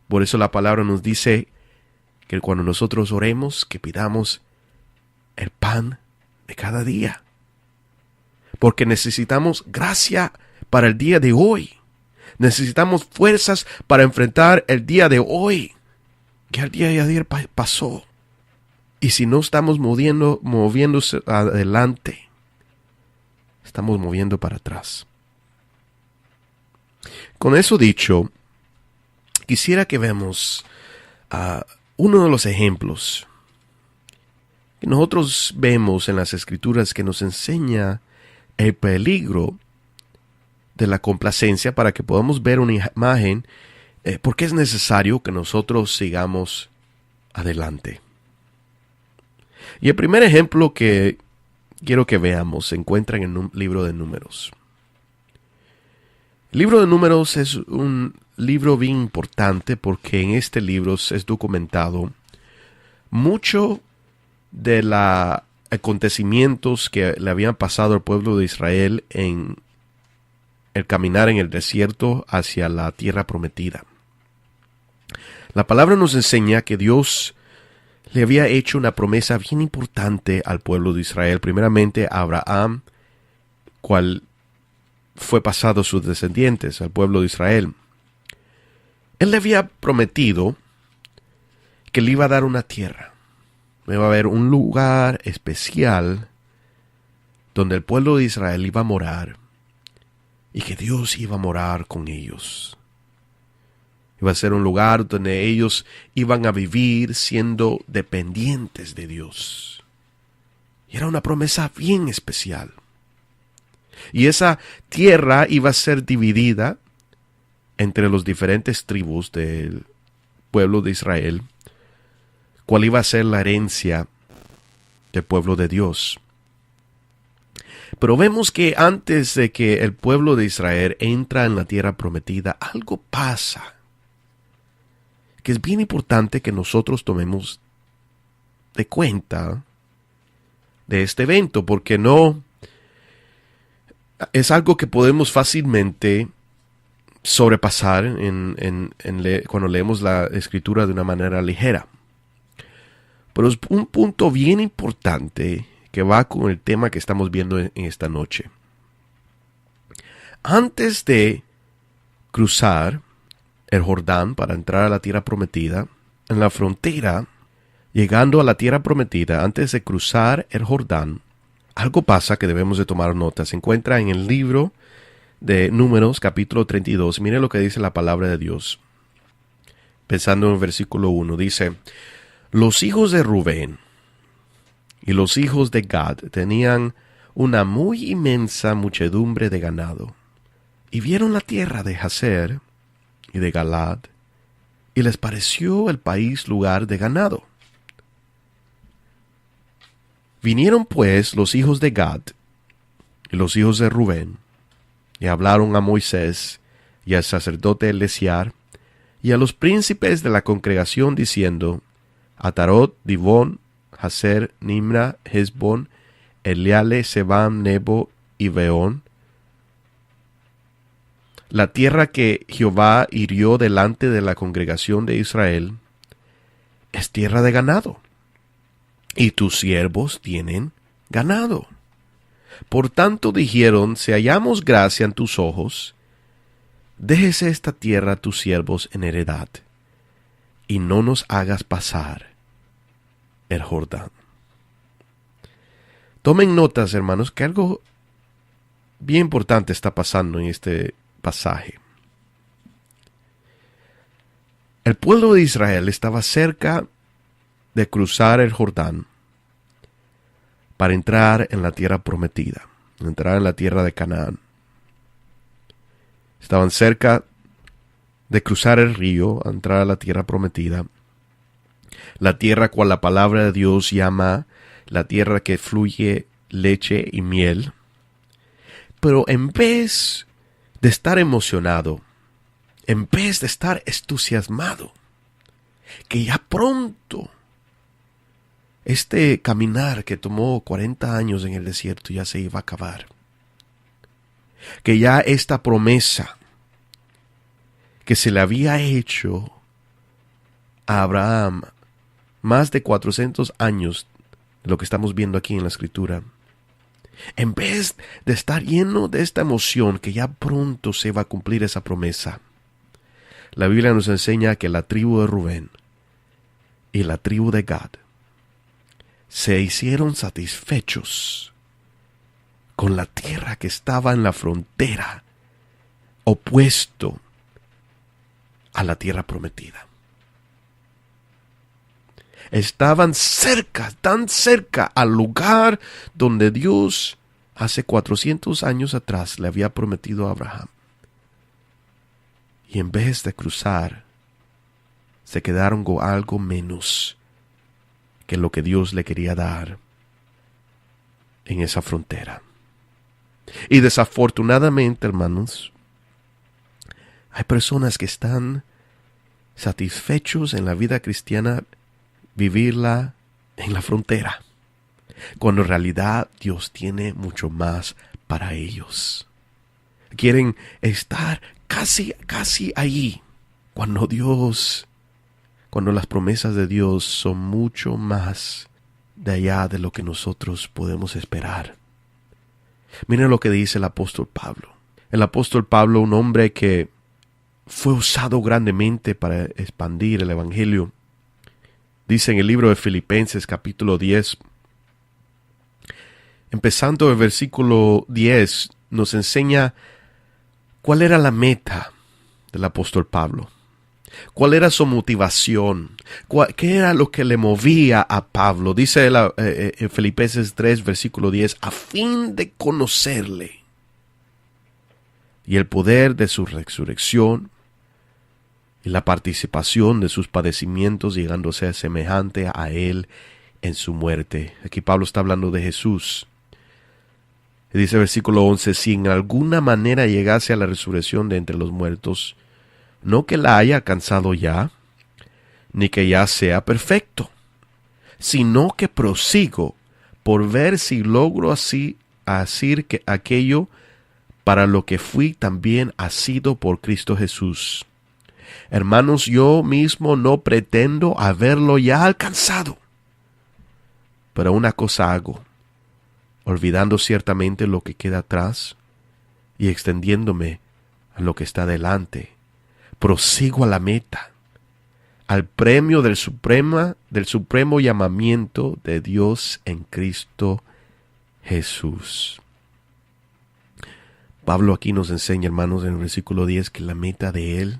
Por eso la palabra nos dice que cuando nosotros oremos, que pidamos el pan de cada día. Porque necesitamos gracia para el día de hoy. Necesitamos fuerzas para enfrentar el día de hoy. Que el día de ayer pasó. Y si no estamos moviéndose adelante, estamos moviendo para atrás. Con eso dicho, quisiera que veamos uno de los ejemplos que nosotros vemos en las Escrituras que nos enseña el peligro de la complacencia para que podamos ver una imagen porque es necesario que nosotros sigamos adelante. Y el primer ejemplo que quiero que veamos se encuentra en el libro de Números. El libro de Números es un libro bien importante porque en este libro es documentado mucho de los acontecimientos que le habían pasado al pueblo de Israel en el caminar en el desierto hacia la tierra prometida. La palabra nos enseña que Dios le había hecho una promesa bien importante al pueblo de Israel, primeramente a Abraham, cual fue pasado a sus descendientes, al pueblo de Israel. Él le había prometido que le iba a dar una tierra. Iba a haber un lugar especial donde el pueblo de Israel iba a morar y que Dios iba a morar con ellos. Iba a ser un lugar donde ellos iban a vivir siendo dependientes de Dios. Y era una promesa bien especial. Y esa tierra iba a ser dividida entre los diferentes tribus del pueblo de Israel, cuál iba a ser la herencia del pueblo de Dios. Pero vemos que antes de que el pueblo de Israel entra en la tierra prometida, algo pasa, que es bien importante que nosotros tomemos de cuenta de este evento, porque no es algo que podemos fácilmente sobrepasar cuando leemos la Escritura de una manera ligera. Pero es un punto bien importante que va con el tema que estamos viendo en esta noche. Antes de cruzar el Jordán para entrar a la tierra prometida, en la frontera, llegando a la tierra prometida, antes de cruzar el Jordán, algo pasa que debemos de tomar nota. Se encuentra en el libro de Números, capítulo 32. Mire lo que dice la palabra de Dios. Pensando en el versículo 1, dice: los hijos de Rubén y los hijos de Gad tenían una muy inmensa muchedumbre de ganado, y vieron la tierra de Jazer y de Galad, y les pareció el país lugar de ganado. Vinieron pues los hijos de Gad y los hijos de Rubén, y hablaron a Moisés y al sacerdote Eleazar y a los príncipes de la congregación, diciendo: Atarot, Dibón, Jazer, Nimra, Hesbón, Eleale, Sebam, Nebo y Beón, la tierra que Jehová hirió delante de la congregación de Israel, es tierra de ganado, y tus siervos tienen ganado. Por tanto dijeron: si hallamos gracia en tus ojos, déjese esta tierra a tus siervos en heredad, y no nos hagas pasar el Jordán. Tomen notas, hermanos, que algo bien importante está pasando en este pasaje. El pueblo de Israel estaba cerca de cruzar el Jordán para entrar en la tierra prometida, entrar en la tierra de Canaán. Estaban cerca de cruzar el río, a entrar a la tierra prometida, la tierra cual la palabra de Dios llama la tierra que fluye leche y miel. Pero en vez de estar emocionado, en vez de estar entusiasmado, que ya pronto este caminar que tomó 40 años en el desierto ya se iba a acabar, que ya esta promesa que se le había hecho a Abraham más de 400 años de lo que estamos viendo aquí en la Escritura, en vez de estar lleno de esta emoción que ya pronto se va a cumplir esa promesa, la Biblia nos enseña que la tribu de Rubén y la tribu de Gad se hicieron satisfechos con la tierra que estaba en la frontera, opuesto a la tierra prometida. Estaban cerca, tan cerca al lugar donde Dios hace 400 años atrás le había prometido a Abraham. Y en vez de cruzar, se quedaron con algo menos que lo que Dios le quería dar en esa frontera. Y desafortunadamente, hermanos, hay personas que están satisfechos en la vida cristiana vivirla en la frontera, cuando en realidad Dios tiene mucho más para ellos. Quieren estar casi allí, cuando las promesas de Dios son mucho más de allá de lo que nosotros podemos esperar. Miren lo que dice el apóstol Pablo. El apóstol Pablo, un hombre que fue usado grandemente para expandir el evangelio, dice en el libro de Filipenses capítulo 10, empezando el versículo 10, nos enseña cuál era la meta del apóstol Pablo. ¿Cuál era su motivación? ¿Qué era lo que le movía a Pablo? Dice en Filipenses 3, versículo 10, a fin de conocerle y el poder de su resurrección y la participación de sus padecimientos, llegando a ser semejante a él en su muerte. Aquí Pablo está hablando de Jesús. Y dice el versículo 11, si en alguna manera llegase a la resurrección de entre los muertos, no que la haya alcanzado ya, ni que ya sea perfecto, sino que prosigo por ver si logro así hacer que aquello para lo que fui también asido por Cristo Jesús. Hermanos, yo mismo no pretendo haberlo ya alcanzado, pero una cosa hago, olvidando ciertamente lo que queda atrás y extendiéndome a lo que está delante, prosigo a la meta, al premio del supremo llamamiento de Dios en Cristo Jesús. Pablo aquí nos enseña, hermanos, en el versículo 10, que la meta de él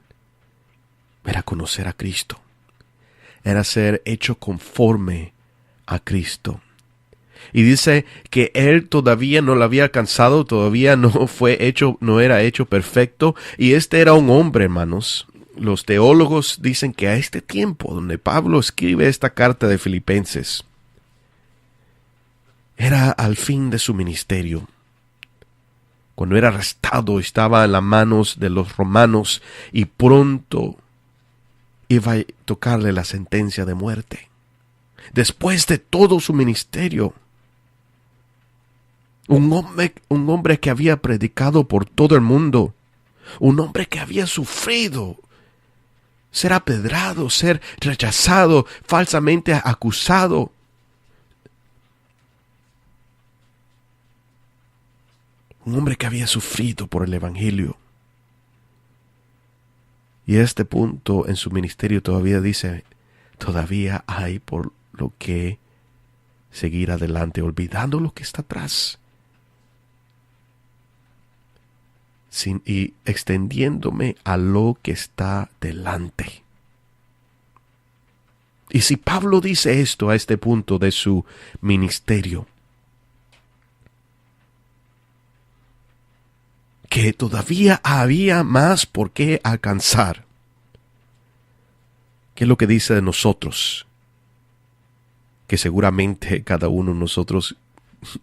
era conocer a Cristo, era ser hecho conforme a Cristo. Y dice que él todavía no lo había alcanzado, todavía no era hecho perfecto. Y este era un hombre, hermanos. Los teólogos dicen que a este tiempo, donde Pablo escribe esta carta de Filipenses, era al fin de su ministerio. Cuando era arrestado, estaba en las manos de los romanos y pronto iba a tocarle la sentencia de muerte. Después de todo su ministerio, un hombre que había predicado por todo el mundo, un hombre que había sufrido ser apedrado, ser rechazado, falsamente acusado. Un hombre que había sufrido por el evangelio. Y a este punto en su ministerio todavía dice, todavía hay por lo que seguir adelante, olvidando lo que está atrás. Y extendiéndome a lo que está delante. Y si Pablo dice esto a este punto de su ministerio, que todavía había más por qué alcanzar, ¿qué es lo que dice de nosotros? Que seguramente cada uno de nosotros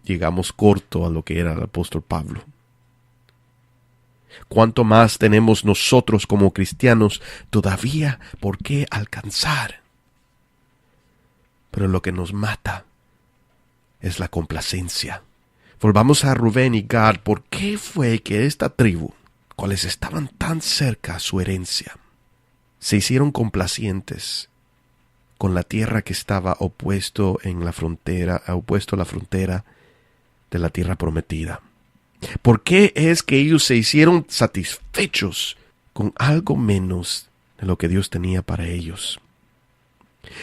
llegamos corto a lo que era el apóstol Pablo. ¿Cuánto más tenemos nosotros como cristianos todavía por qué alcanzar? Pero lo que nos mata es la complacencia. Volvamos a Rubén y Gad. ¿Por qué fue que esta tribu, cuales estaban tan cerca a su herencia, se hicieron complacientes con la tierra que estaba opuesto a la frontera de la tierra prometida. ¿Por qué es que ellos se hicieron satisfechos con algo menos de lo que Dios tenía para ellos?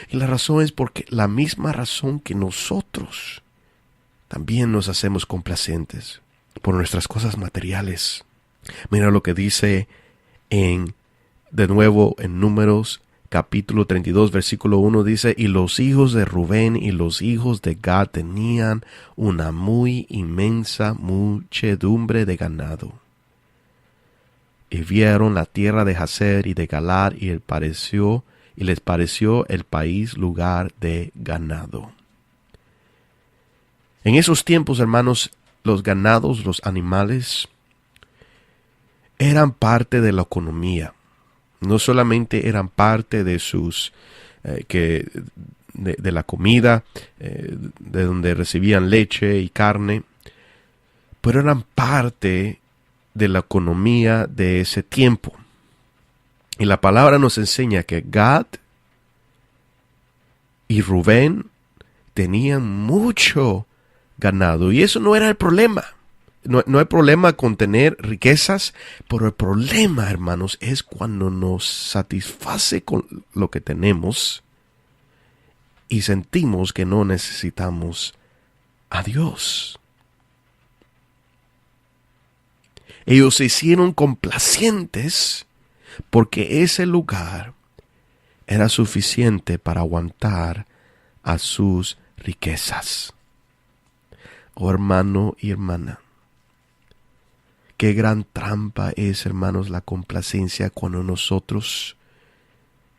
Y la razón es porque la misma razón que nosotros también nos hacemos complacientes por nuestras cosas materiales. Mira lo que dice de nuevo en Números capítulo 32, versículo 1, dice: y los hijos de Rubén y los hijos de Gad tenían una muy inmensa muchedumbre de ganado. Y vieron la tierra de Jazer y de Galad, y les pareció el país lugar de ganado. En esos tiempos, hermanos, los ganados, los animales, eran parte de la economía. No solamente eran parte de de la comida, de donde recibían leche y carne, pero eran parte de la economía de ese tiempo. Y la palabra nos enseña que Gad y Rubén tenían mucho ganado, y eso no era el problema. No hay problema con tener riquezas, pero el problema, hermanos, es cuando nos satisface con lo que tenemos y sentimos que no necesitamos a Dios. Ellos se hicieron complacientes porque ese lugar era suficiente para aguantar a sus riquezas. Oh, hermano y hermana, qué gran trampa es, hermanos, la complacencia cuando nosotros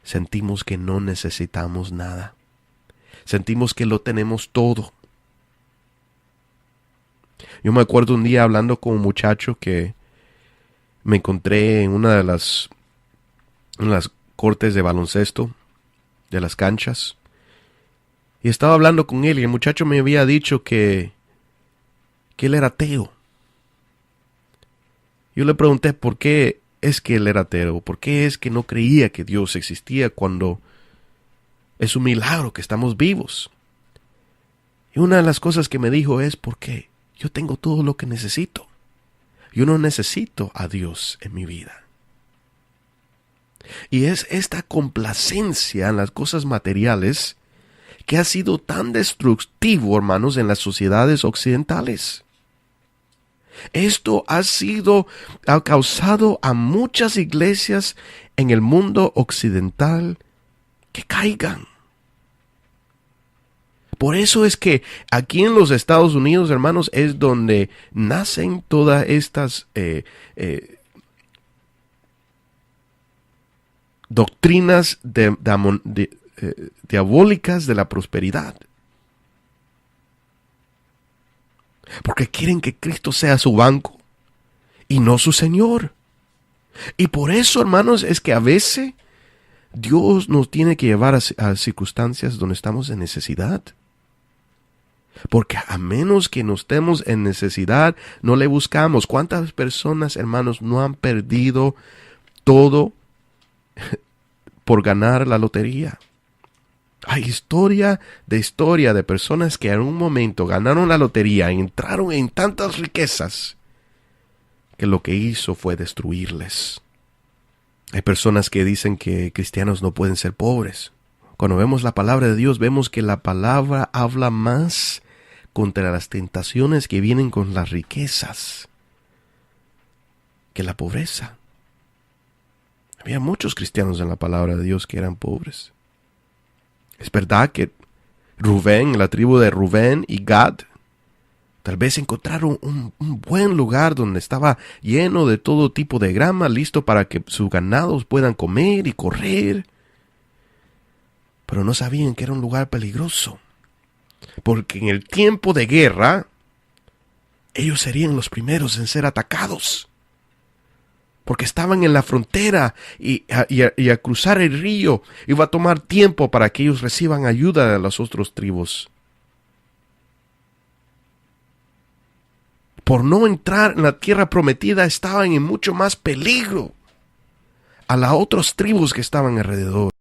sentimos que no necesitamos nada. Sentimos que lo tenemos todo. Yo me acuerdo un día hablando con un muchacho que me encontré en una de las cortes de baloncesto, de las canchas. Y estaba hablando con él y el muchacho me había dicho que él era ateo. Yo le pregunté por qué es que él era ateo, por qué es que no creía que Dios existía cuando es un milagro que estamos vivos. Y una de las cosas que me dijo es porque yo tengo todo lo que necesito. Yo no necesito a Dios en mi vida. Y es esta complacencia en las cosas materiales que ha sido tan destructivo, hermanos, en las sociedades occidentales. Esto ha causado a muchas iglesias en el mundo occidental que caigan. Por eso es que aquí en los Estados Unidos, hermanos, es donde nacen todas estas doctrinas diabólicas de la prosperidad. Porque quieren que Cristo sea su banco y no su Señor. Y por eso, hermanos, es que a veces Dios nos tiene que llevar a circunstancias donde estamos en necesidad. Porque a menos que no estemos en necesidad, no le buscamos. ¿Cuántas personas, hermanos, no han perdido todo por ganar la lotería? Hay historia de personas que en un momento ganaron la lotería y entraron en tantas riquezas que lo que hizo fue destruirles. Hay personas que dicen que cristianos no pueden ser pobres. Cuando vemos la palabra de Dios, vemos que la palabra habla más contra las tentaciones que vienen con las riquezas que la pobreza. Había muchos cristianos en la palabra de Dios que eran pobres. Es verdad que Rubén, la tribu de Rubén y Gad, tal vez encontraron un buen lugar donde estaba lleno de todo tipo de grama, listo para que sus ganados puedan comer y correr. Pero no sabían que era un lugar peligroso. Porque en el tiempo de guerra, ellos serían los primeros en ser atacados. Porque estaban en la frontera y a cruzar el río iba a tomar tiempo para que ellos reciban ayuda de las otras tribus. Por no entrar en la tierra prometida estaban en mucho más peligro. a las otras tribus que estaban alrededor.